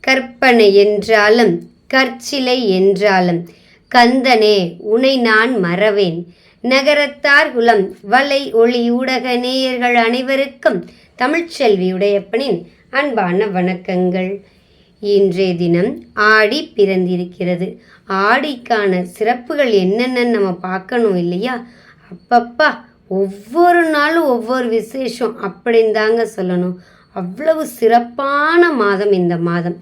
கற்பனை என்றாலும் கற்சிலை என்றாலும் கந்தனே உனை நான் மறவேன். நகரத்தார் குலம் வலை ஒளி ஊடக நேயர்கள் அனைவருக்கும் தமிழ்ச்செல்வி உடையப்பனின் அன்பான வணக்கங்கள். இன்றைய தினம் ஆடி பிறந்திருக்கிறது. ஆடிக்கான சிறப்புகள் என்னென்னு நம்ம பார்க்கணும் இல்லையா? அப்பப்பா ஒவ்வொரு நாளும் ஒவ்வொரு விசேஷம் அப்படின்னு தாங்க சொல்லணும். அவ்வளவு சிறப்பான மாதம் இந்த மாதம்.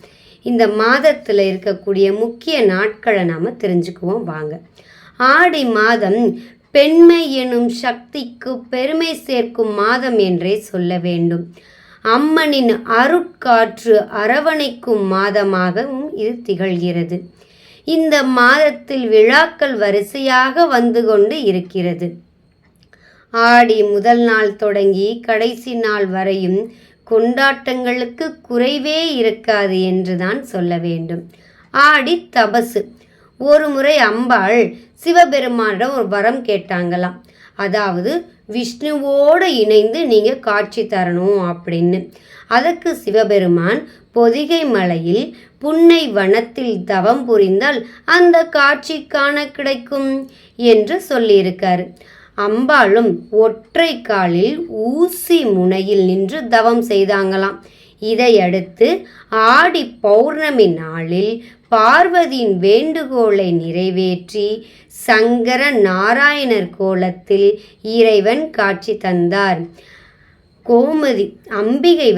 இந்த மாதத்தில் இருக்கக்கூடிய முக்கிய நாட்களை நாம் தெரிஞ்சுக்குவோம் வாங்க. ஆடி மாதம் பெண்மை எனும் சக்திக்கு பெருமை சேர்க்கும் மாதம் என்றே சொல்ல வேண்டும். அம்மனின் அருட்காற்று அரவணைக்கும் மாதமாகவும் இது திகழ்கிறது. இந்த மாதத்தில் விழாக்கள் வரிசையாக வந்து கொண்டு இருக்கிறது. ஆடி முதல் நாள் தொடங்கி கடைசி நாள் வரையும் கொண்டாட்டங்களுக்கு குறைவே இருக்காது என்றுதான் சொல்ல வேண்டும். ஆடி தபசு. ஒரு முறை அம்பாள் சிவபெருமானிடம் ஒரு வரம் கேட்டாங்களாம். அதாவது விஷ்ணுவோடு இணைந்து நீங்கள் காட்சி தரணும் அப்படின்னு. அதற்கு சிவபெருமான் பொதிகை மலையில் புன்னை வனத்தில் தவம் புரிந்தால் அந்த காட்சி காண கிடைக்கும் என்று சொல்லியிருக்காரு. அம்பாளும் ஒற்றை காலில் ஊசி முனையில் நின்று தவம் செய்தாங்களாம். இதையடுத்து ஆடி பௌர்ணமி நாளில் பார்வதியின் வேண்டுகோளை நிறைவேற்றி சங்கர நாராயணர் கோலத்தில் இறைவன் காட்சி தந்தார். கோமதி அம்பிகை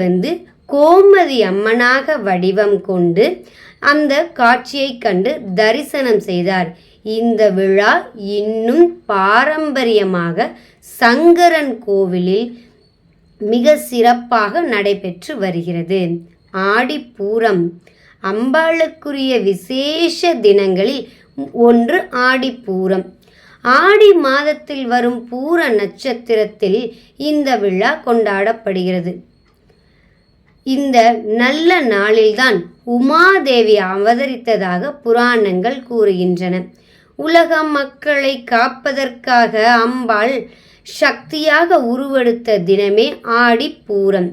கோமதி அம்மனாக வடிவம் கொண்டு அந்த காட்சியை கண்டு தரிசனம் செய்தார். இந்த விழா இன்னும் பாரம்பரியமாக சங்கரன் கோவிலில் மிக சிறப்பாக நடைபெற்று வருகிறது. ஆடிப்பூரம் அம்பாளுக்குரிய விசேஷ தினங்களில் ஒன்று ஆடிப்பூரம். ஆடி மாதத்தில் வரும் பூர நட்சத்திரத்தில் இந்த விழா கொண்டாடப்படுகிறது. இந்த நல்ல நாளில்தான் உமாதேவி அவதரித்ததாக புராணங்கள் கூறுகின்றன. உலக மக்களை காப்பதற்காக அம்பாள் சக்தியாக உருவெடுத்த தினமே ஆடிப்பூரம்.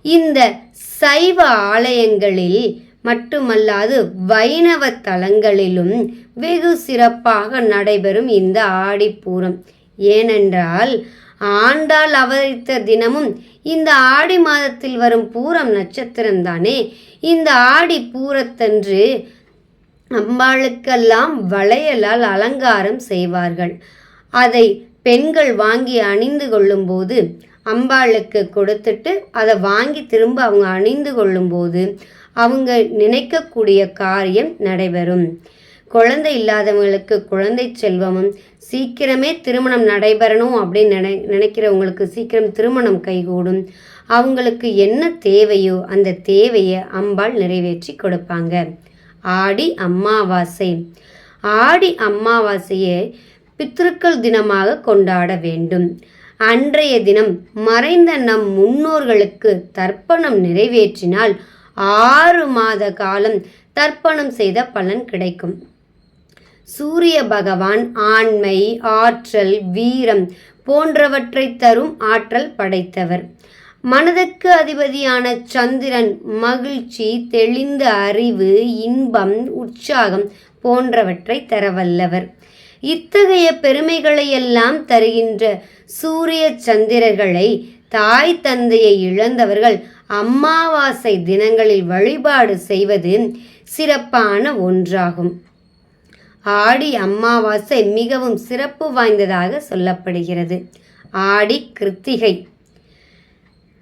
இந்த சைவ ஆலயங்களில் மட்டுமல்லாது வைணவ தலங்களிலும் வெகு சிறப்பாக நடைபெறும் இந்த ஆடிப்பூரம். ஏனென்றால் ஆண்டாள் அவதரித்த தினமும் இந்த ஆடி மாதத்தில் வரும் பூரம் நட்சத்திரம்தானே. இந்த ஆடி பூரத்தன்று அம்பாளுக்கெல்லாம் வளையலால் அலங்காரம் செய்வார்கள். அதை பெண்கள் வாங்கி அணிந்து கொள்ளும்போது அம்பாளுக்கு கொடுத்துட்டு அதை வாங்கி திரும்ப அவங்க அணிந்து கொள்ளும்போது அவங்க நினைக்கக்கூடிய காரியம் நடைபெறும். குழந்தை இல்லாதவங்களுக்கு குழந்தை செல்வமும், சீக்கிரமே திருமணம் நடைபெறணும் அப்படின்னு நினைக்கிறவங்களுக்கு சீக்கிரம் திருமணம் கைகூடும். அவங்களுக்கு என்ன தேவையோ அந்த தேவையை அம்பாள் நிறைவேற்றி கொடுப்பாங்க. ஆடி அமாவாசை. ஆடி அமாவாசையை பித்ருக்கள் தினமாக கொண்டாட வேண்டும். அன்றைய தினம் மறைந்த நம் முன்னோர்களுக்கு தர்ப்பணம் நிறைவேற்றினால் 6 மாத காலம் தர்ப்பணம் செய்த பலன் கிடைக்கும். சூரிய பகவான் ஆண்மை, ஆற்றல், வீரம் போன்றவற்றை தரும் ஆற்றல் படைத்தவர். மனதுக்கு அதிபதியான சந்திரன் மகிழ்ச்சி, தெளிந்த அறிவு, இன்பம், உற்சாகம் போன்றவற்றை தரவல்லவர். இத்தகைய பெருமைகளையெல்லாம் தருகின்ற சூரிய சந்திரர்களை தாய் தந்தையை இழந்தவர்கள் அமாவாசை தினங்களில் வழிபாடு செய்வது சிறப்பான ஒன்றாகும். ஆடி அமாவாசை மிகவும் சிறப்பு வாய்ந்ததாக சொல்லப்படுகிறது. ஆடி கிருத்திகை.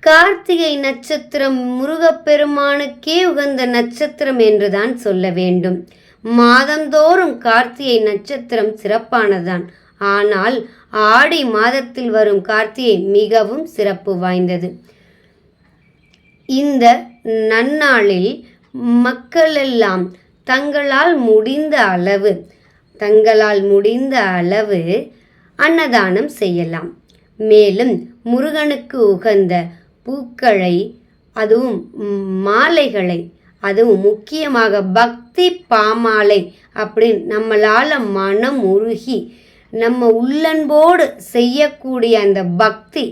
கார்த்திகை நட்சத்திரம் முருகப்பெருமானுக்கே உகந்த நட்சத்திரம் என்றுதான் சொல்ல வேண்டும். மாதந்தோறும் கார்த்திகை நட்சத்திரம் சிறப்பானதுதான். ஆனால் ஆடி மாதத்தில் வரும் கார்த்திகை மிகவும் சிறப்பு வாய்ந்தது. இந்த நன்னாளில் மக்களெல்லாம் தங்களால் முடிந்த அளவு அன்னதானம் செய்யலாம். மேலும் முருகனுக்கு உகந்த பூக்களை, அதுவும் மாலைகளை, அதுவும் முக்கியமாக பக்தி பாமாலை அப்படின்னு நம்மளால் மனம் உருகி நம்ம உள்ளன்போடு செய்யக்கூடிய அந்த பக்தி,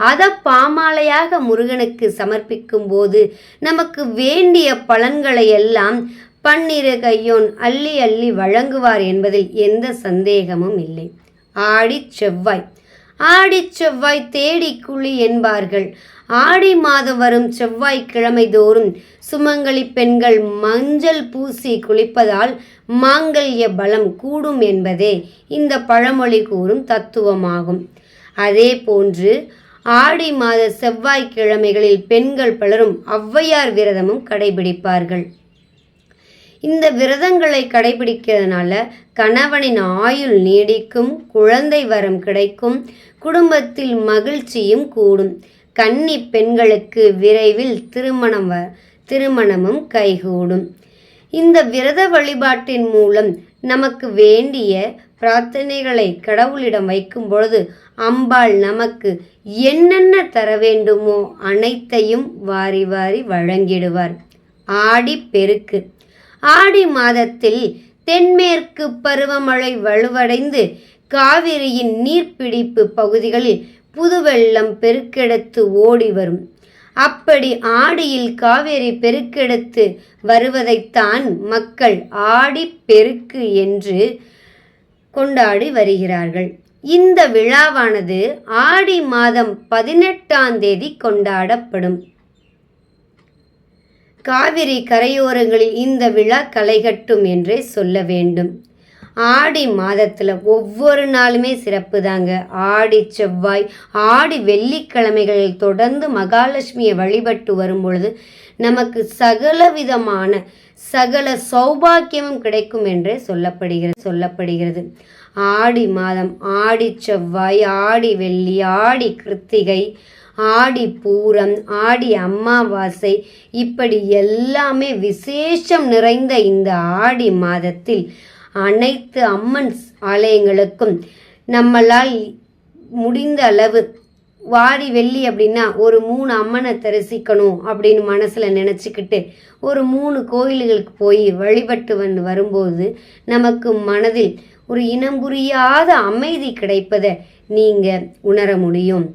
அதை பாமாலையாக முருகனுக்கு சமர்ப்பிக்கும் போது நமக்கு வேண்டிய பலன்களை எல்லாம் பன்னிரு கையோன் அள்ளி அள்ளி வழங்குவார் என்பதில் எந்த சந்தேகமும் இல்லை. ஆடி செவ்வாய் தேடி குழி என்பார்கள். ஆடி மாதம் வரும் செவ்வாய்க்கிழமை தோறும் சுமங்கலி பெண்கள் மஞ்சள் பூசி குளிப்பதால் மாங்கல்ய பலம் கூடும் என்பதே இந்த பழமொழி கூறும் தத்துவமாகும். அதே போன்று ஆடி மாத செவ்வாய்க்கிழமைகளில் பெண்கள் பலரும் ஔவையார் விரதமும் கடைபிடிப்பார்கள். இந்த விரதங்களை கடைபிடிக்கிறதுனால கணவனின் ஆயுள் நீடிக்கும், குழந்தை வரம் கிடைக்கும், குடும்பத்தில் மகிழ்ச்சியும் கூடும். கன்னி பெண்களுக்கு விரைவில் திருமணமும் கைகூடும். இந்த விரத வழிபாட்டின் மூலம் நமக்கு வேண்டிய பிரார்த்தனைகளை கடவுளிடம் வைக்கும் பொழுது அம்பாள் நமக்கு என்னென்ன தர வேண்டுமோ அனைத்தையும் வாரி வாரி வழங்கிடுவார். ஆடிப்பெருக்கு. ஆடி மாதத்தில் தென்மேற்கு பருவமழை வலுவடைந்து காவிரியின் நீர்பிடிப்பு பகுதிகளில் புதுவெள்ளம் பெருக்கெடுத்து ஓடி வரும். அப்படி ஆடியில் காவிரி பெருக்கெடுத்து வருவதைத்தான் மக்கள் ஆடிப்பெருக்கு என்று கொண்டாடி வருகிறார்கள். இந்த விழாவானது ஆடி மாதம் 18ஆம் தேதி கொண்டாடப்படும். காவிரி கரையோரங்களில் இந்த விழா களைகட்டும் என்றே சொல்ல வேண்டும். ஆடி மாதத்தில் ஒவ்வொரு நாளுமே சிறப்பு தாங்க. ஆடி செவ்வாய், ஆடி வெள்ளிக்கிழமைகளில் தொடர்ந்து மகாலட்சுமியை வழிபட்டு வரும் பொழுது நமக்கு சகல சௌபாக்கியமும் கிடைக்கும் என்றே சொல்லப்படுகிறது. ஆடி மாதம், ஆடி செவ்வாய், ஆடி வெள்ளி, ஆடி கிருத்திகை, ஆடி பூரம், ஆடி அமாவாசை, இப்படி எல்லாமே விசேஷம் நிறைந்த இந்த ஆடி மாதத்தில் அனைத்து அம்மன் ஆலயங்களுக்கும் நம்மளால் முடிந்த அளவு வாடி வெள்ளி அப்படின்னா ஒரு 3 அம்மனை தரிசிக்கணும் அப்படின்னு மனசில் நினச்சிக்கிட்டு ஒரு 3 கோயில்களுக்கு போய் வழிபட்டு வரும்போது நமக்கு மனதில் ஒரு இனம் புரியாத அமைதி கிடைப்பதை நீங்கள் உணர முடியும்.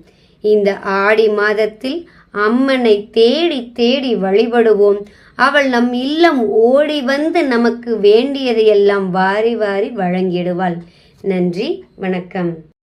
இந்த ஆடி மாதத்தில் அம்மனை தேடி தேடி வழிபடுவோம். அவள் நம் இல்லம் ஓடி வந்து நமக்கு வேண்டியதையெல்லாம் வாரி வாரி வழங்கிடுவாள். நன்றி, வணக்கம்.